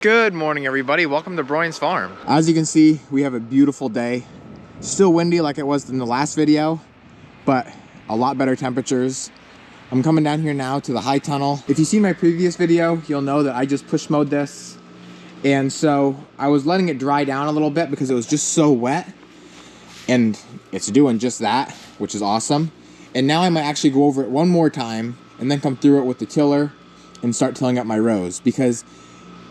Good morning, everybody. Welcome to Broyans farm. As you can see, we have a beautiful day. Still windy like it was in the last video, but a lot better temperatures. I'm coming down here now to the high tunnel. If you've seen my previous video, you'll know that I just push mowed this. And so I was letting it dry down a little bit because it was just so wet. And it's doing just that, which is awesome. And now I might actually go over it one more time and then come through it with the tiller and start tilling up my rows, because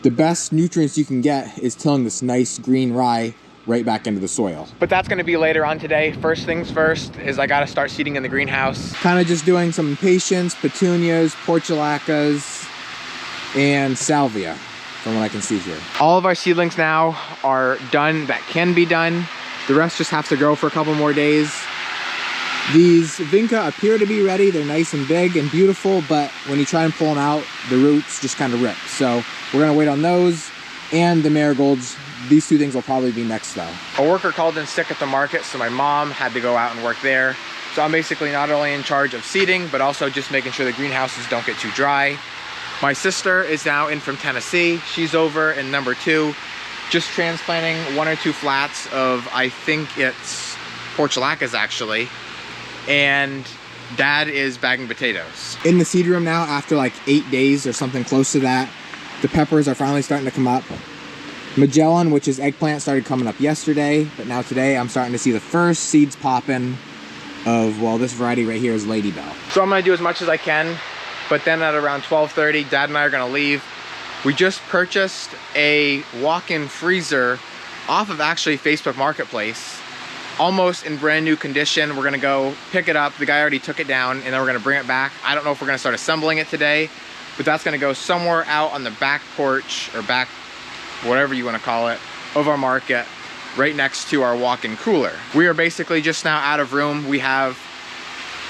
the best nutrients you can get is tilling this nice green rye right back into the soil. But that's gonna be later on today. First things first is I gotta start seeding in the greenhouse. Kind of just doing some impatiens, petunias, portulacas, and salvia from what I can see here. All of our seedlings now are done that can be done. The rest just have to grow for a couple more days. These vinca appear to be ready. They're nice and big and beautiful, but when you try and pull them out, the roots just kind of rip. So we're gonna wait on those and the marigolds. These two things will probably be next though. A worker called in sick at the market, so my mom had to go out and work there. So I'm basically not only in charge of seeding, but also just making sure the greenhouses don't get too dry. My sister is now in from Tennessee. She's over in number 2, just transplanting 1 or 2 flats of, I think it's portulacas actually. And Dad is bagging potatoes. In the seed room now, after like 8 days or something close to that, the peppers are finally starting to come up. Magellan, which is eggplant, started coming up yesterday, but now today I'm starting to see the first seeds popping of, well, this variety right here is Ladybell. So I'm gonna do as much as I can, but then at around 12:30, Dad and I are gonna leave. We just purchased a walk-in freezer off of actually Facebook Marketplace, almost in brand new condition. We're gonna go pick it up. The guy already took it down, and then we're gonna bring it back. I don't know if we're gonna start assembling it today, but that's gonna go somewhere out on the back porch or back, whatever you wanna call it, of our market, right next to our walk-in cooler. We are basically just now out of room. We have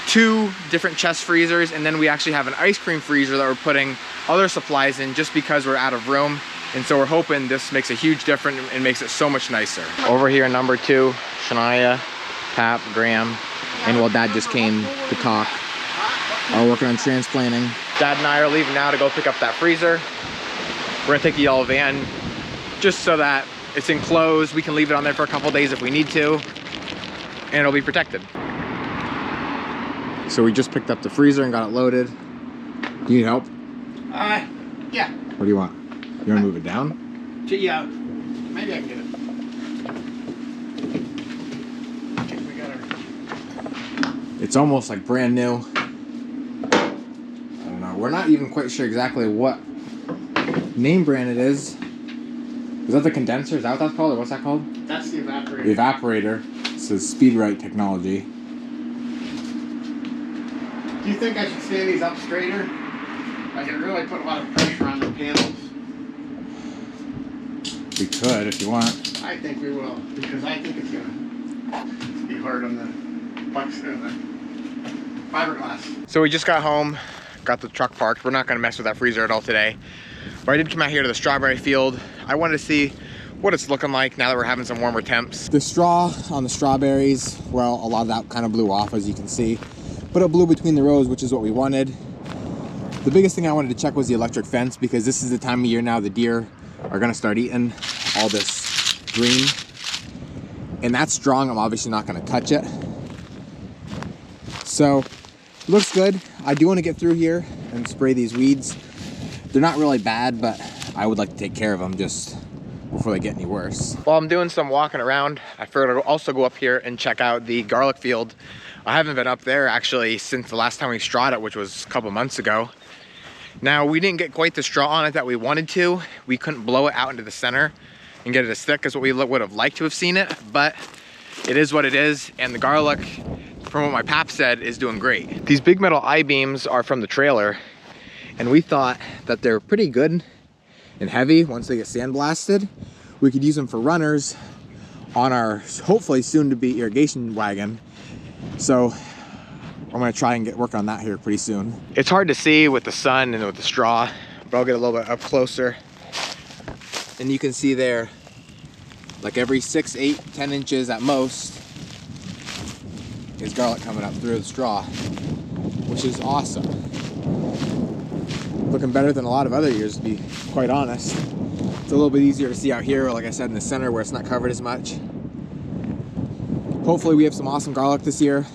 2 different chest freezers, and then we actually have an ice cream freezer that we're putting other supplies in just because we're out of room. And so we're hoping this makes a huge difference and makes it so much nicer. Over here, number 2, Shania, Pap, Graham, And well, Dad just came to talk. Are working on transplanting. Dad and I are leaving now to go pick up that freezer. We're gonna take the yellow van just so that it's enclosed. We can leave it on there for a couple days if we need to, and it'll be protected. So we just picked up the freezer and got it loaded. Do you need help? Yeah. What do you want? You want to move it down? Yeah. Maybe I can get it. Okay, we got our... It's almost like brand new. I don't know. We're not even quite sure exactly what name brand it is. Is that the condenser? Is that what that's called? Or what's that called? That's the evaporator. The evaporator. It says Speedrite technology. Do you think I should stand these up straighter? I can really put a lot of pressure on the panels. We could if you want. I think we will, because I think it's gonna be hard on the fiberglass. So we just got home, got the truck parked. We're not gonna mess with that freezer at all today. But I did come out here to the strawberry field. I wanted to see what it's looking like now that we're having some warmer temps. The straw on the strawberries, well, a lot of that kind of blew off, as you can see. But it blew between the rows, which is what we wanted. The biggest thing I wanted to check was the electric fence, because this is the time of year now the deer are gonna start eating all this green. And that's strong. I'm obviously not gonna touch it. So, looks good. I do wanna get through here and spray these weeds. They're not really bad, but I would like to take care of them just before they get any worse. While I'm doing some walking around, I figured I'd also go up here and check out the garlic field. I haven't been up there actually since the last time we strawed it, which was a couple months ago. Now, we didn't get quite the straw on it that we wanted to. We couldn't blow it out into the center and get it as thick as what we would have liked to have seen it, but it is what it is. And the garlic, from what my pap said, is doing great. These big metal I-beams are from the trailer, and we thought that they're pretty good and heavy once they get sandblasted. We could use them for runners on our hopefully soon to be irrigation wagon. So I'm gonna try and work on that here pretty soon. It's hard to see with the sun and with the straw, but I'll get a little bit up closer. And you can see there, like every 6, 8, 10 inches at most is garlic coming up through the straw, which is awesome. Looking better than a lot of other years, to be quite honest. It's a little bit easier to see out here, like I said, in the center where it's not covered as much. Hopefully we have some awesome garlic this year.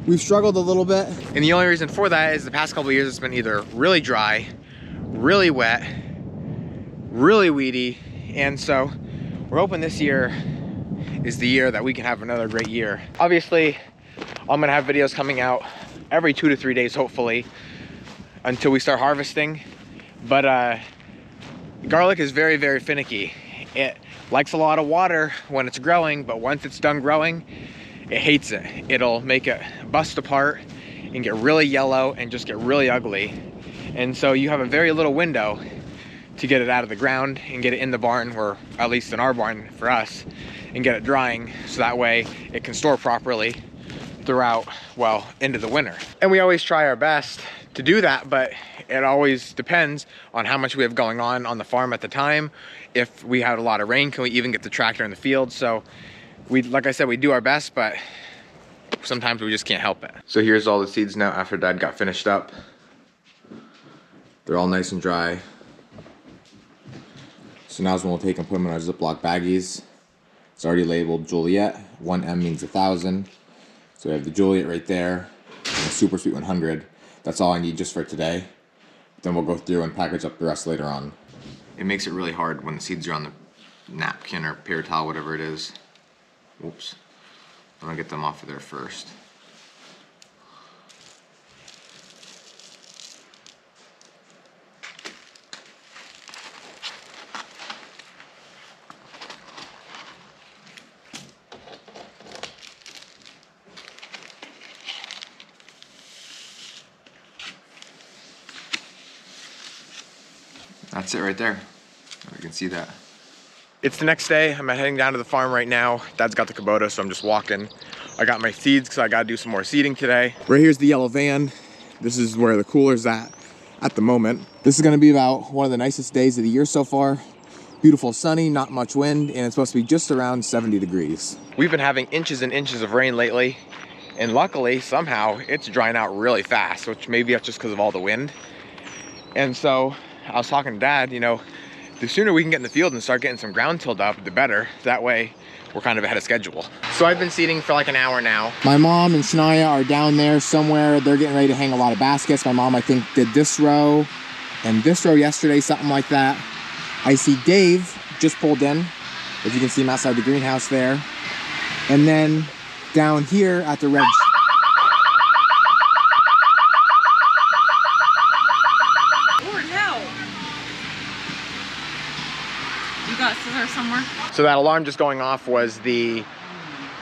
We've struggled a little bit. And the only reason for that is the past couple of years it's been either really dry, really wet, really weedy. And so we're hoping this year is the year that we can have another great year. Obviously, I'm gonna have videos coming out every 2 to 3 days, hopefully, until we start harvesting. But garlic is very, very finicky. It likes a lot of water when it's growing, but once it's done growing, it hates it. It'll make it bust apart and get really yellow and just get really ugly. And so you have a very little window to get it out of the ground and get it in the barn, or at least in our barn for us, and get it drying so that way it can store properly throughout, well, into the winter. And we always try our best to do that, but it always depends on how much we have going on the farm at the time. If we had a lot of rain, can we even get the tractor in the field? So we, like I said, we do our best, but sometimes we just can't help it. So here's all the seeds now after Dad got finished up. They're all nice and dry. So now's when we'll take and put them in our Ziploc baggies. It's already labeled Juliet. 1M means 1,000. So we have the Juliet right there, and the Super Sweet 100. That's all I need just for today. Then we'll go through and package up the rest later on. It makes it really hard when the seeds are on the napkin or paper towel, whatever it is. Oops. I'm gonna get them off of there first. That's it right there. You can see that. It's the next day. I'm heading down to the farm right now. Dad's got the Kubota, so I'm just walking. I got my seeds because I got to do some more seeding today. Right here's the yellow van. This is where the cooler's at the moment. This is going to be about one of the nicest days of the year so far. Beautiful sunny, not much wind, and it's supposed to be just around 70 degrees. We've been having inches and inches of rain lately, and luckily, somehow, it's drying out really fast, which maybe that's just because of all the wind. And so I was talking to Dad, you know, the sooner we can get in the field and start getting some ground tilled up, the better. That way, we're kind of ahead of schedule. So I've been seeding for like an hour now. My mom and Shania are down there somewhere. They're getting ready to hang a lot of baskets. My mom, I think, did this row and this row yesterday, something like that. I see Dave just pulled in, if you can see him outside the greenhouse there. And then down here at the red... Scissors somewhere. So that alarm just going off was the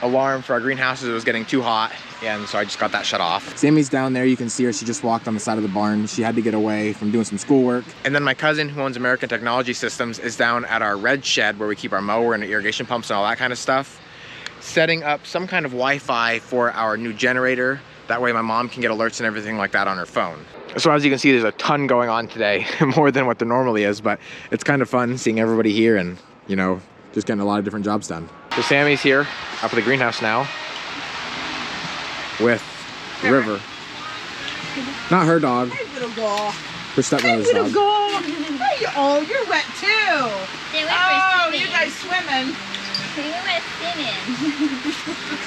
alarm for our greenhouses. It was getting too hot, and so I just got that shut off. Sammy's down there. You can see her. She just walked on the side of the barn. She had to get away from doing some schoolwork. And then my cousin, who owns American Technology Systems, is down at our red shed where we keep our mower and irrigation pumps and all that kind of stuff, setting up some kind of Wi-Fi for our new generator. That way my mom can get alerts and everything like that on her phone. So as you can see, there's a ton going on today, more than what there normally is, but it's kind of fun seeing everybody here and, you know, just getting a lot of different jobs done. So Sammy's here up at the greenhouse now with River. Not her dog. Hey, little girl. Her stepmother's Hey, little dog. girl. Hey, oh, you're wet too. Oh, you guys swimming. We went swimming.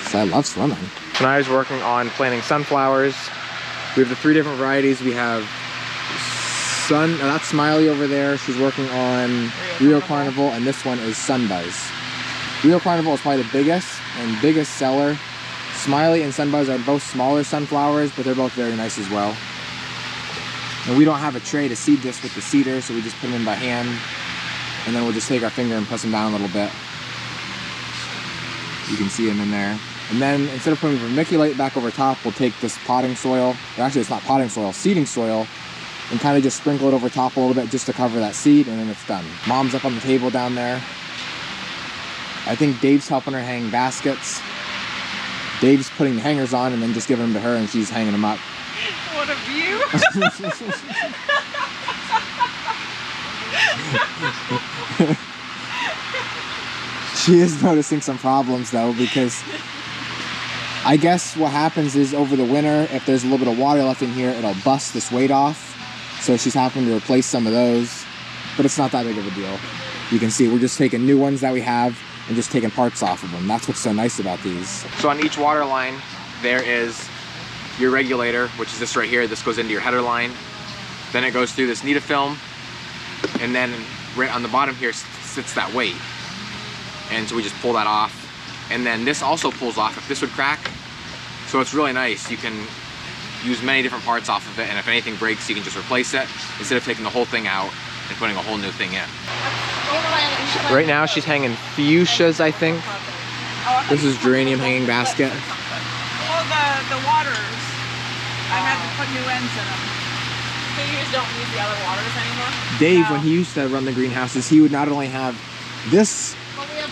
So I love swimming. Shania's working on planting sunflowers. We have the 3 different varieties. We have that's Smiley over there. She's working on Rio Carnival, and this one is Sunbuzz. Rio Carnival is probably the biggest seller. Smiley and Sunbuzz are both smaller sunflowers, but they're both very nice as well. And we don't have a tray to seed this with the seeder, so we just put them in by hand, and then we'll just take our finger and press them down a little bit. You can see them in there. And then instead of putting vermiculite back over top, we'll take this potting soil, or actually it's not potting soil, seeding soil, and kind of just sprinkle it over top a little bit just to cover that seed, and then it's done. Mom's up on the table down there. I think Dave's helping her hang baskets. Dave's putting the hangers on and then just giving them to her, and she's hanging them up. What a view. She is noticing some problems though, because I guess what happens is over the winter, if there's a little bit of water left in here, it'll bust this weight off. So she's having to replace some of those. but it's not that big of a deal. You can see we're just taking new ones that we have and just taking parts off of them. That's what's so nice about these. So on each water line, there is your regulator, which is this right here. This goes into your header line. Then it goes through this Nita film, and then right on the bottom here sits that weight. And so we just pull that off. And then this also pulls off if this would crack. So it's really nice. You can use many different parts off of it, and if anything breaks, you can just replace it instead of taking the whole thing out and putting a whole new thing in. Right now she's hanging fuchsias, I think. This is geranium hanging basket. Oh, the waters. I had to put new ends in them. So you just don't use the other waters anymore? Dave, when he used to run the greenhouses, he would not only have this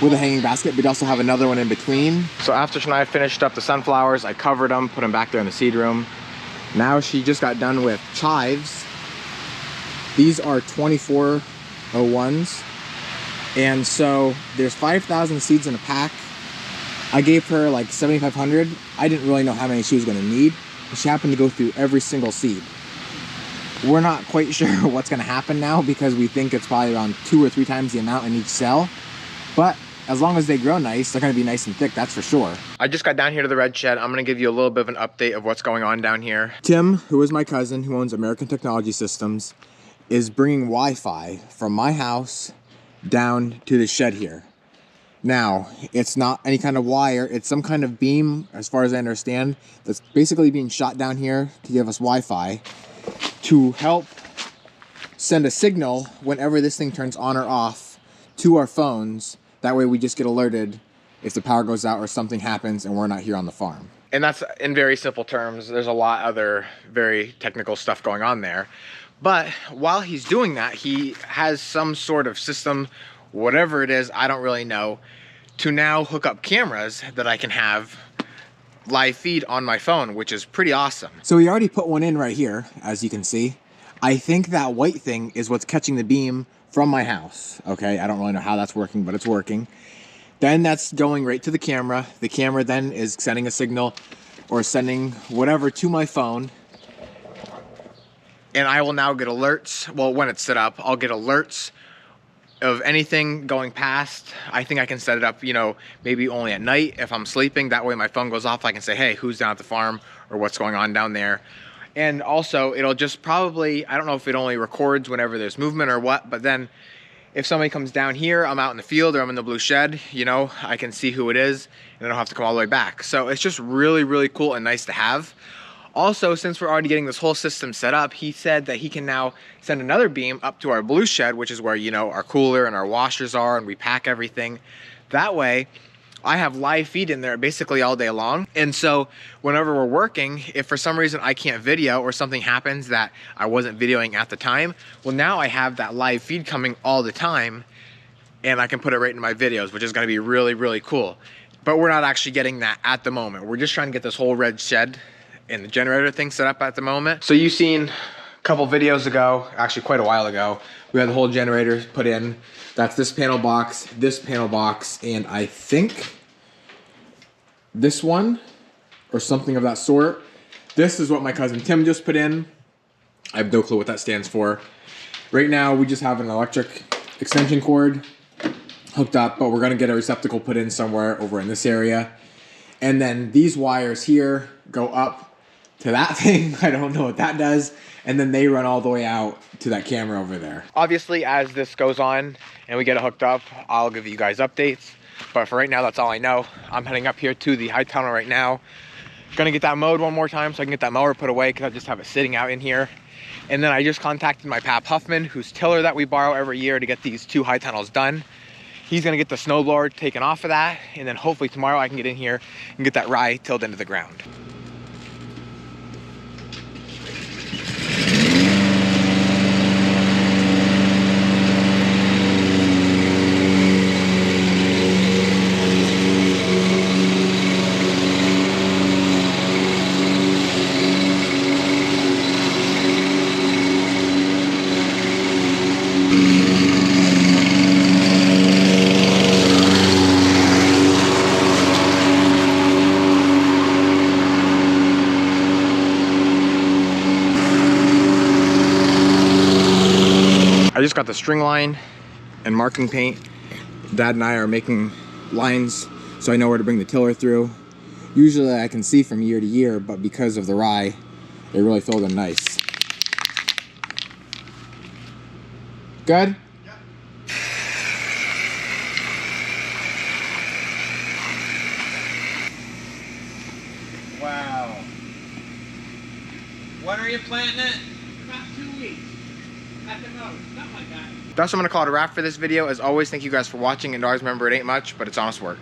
with a hanging basket, but he'd also have another one in between. So after Shania finished up the sunflowers, I covered them, put them back there in the seed room. Now she just got done with chives. These are 2401s. And so there's 5,000 seeds in a pack. I gave her like 7,500. I didn't really know how many she was gonna need. She happened to go through every single seed. We're not quite sure what's gonna happen now because we think it's probably around 2 or 3 times the amount in each cell. But as long as they grow nice, they're gonna be nice and thick, that's for sure. I just got down here to the red shed. I'm gonna give you a little bit of an update of what's going on down here. Tim, who is my cousin, who owns American Technology Systems, is bringing Wi-Fi from my house down to the shed here. Now, it's not any kind of wire, it's some kind of beam, as far as I understand, that's basically being shot down here to give us Wi-Fi to help send a signal whenever this thing turns on or off to our phones. That way we just get alerted if the power goes out or something happens and we're not here on the farm. And that's in very simple terms. There's a lot other very technical stuff going on there. But while he's doing that, he has some sort of system, whatever it is, I don't really know, to now hook up cameras that I can have live feed on my phone, which is pretty awesome. So we already put one in right here, as you can see. I think that white thing is what's catching the beam from my house, okay? I don't really know how that's working, but it's working. Then that's going right to the camera. The camera then is sending a signal or sending whatever to my phone. And I will now get alerts. Well, when it's set up, I'll get alerts of anything going past. I think I can set it up, you know, maybe only at night if I'm sleeping. That way my phone goes off. I can say, hey, who's down at the farm or what's going on down there. And also it'll just probably, I don't know if it only records whenever there's movement or what, but then if somebody comes down here, I'm out in the field or I'm in the blue shed, you know, I can see who it is and I don't have to come all the way back. So it's just really, really cool and nice to have. Also, since we're already getting this whole system set up, he said that he can now send another beam up to our blue shed, which is where, you know, our cooler and our washers are and we pack everything. That way, I have live feed in there basically all day long. And so whenever we're working, if for some reason I can't video or something happens that I wasn't videoing at the time, well, now I have that live feed coming all the time and I can put it right in my videos, which is gonna be really, really cool. But we're not actually getting that at the moment. We're just trying to get this whole red shed and the generator thing set up at the moment. So you've seen a couple videos ago, actually quite a while ago, we had the whole generator put in. That's this panel box, and I think this one, or something of that sort. This is what my cousin Tim just put in. I have no clue what that stands for. Right now, we just have an electric extension cord hooked up, but we're gonna get a receptacle put in somewhere over in this area. And then these wires here go up to that thing. I don't know what that does. And then they run all the way out to that camera over there. Obviously, as this goes on and we get it hooked up, I'll give you guys updates. But for right now, that's all I know. I'm heading up here to the high tunnel right now. Gonna get that mowed one more time so I can get that mower put away because I just have it sitting out in here. And then I just contacted my pap Huffman, whose tiller that we borrow every year to get these 2 high tunnels done. He's gonna get the snowblower taken off of that. And then hopefully tomorrow I can get in here and get that rye tilled into the ground. Just got the string line and marking paint. Dad and I are making lines so I know where to bring the tiller through. Usually I can see from year to year, but because of the rye, they really filled in nice. Good? Yep. Wow. When are you planting it? About 2 weeks. At the most, something like that. That's what I'm gonna call it a wrap for this video. As always, thank you guys for watching, and always remember it ain't much, but it's honest work.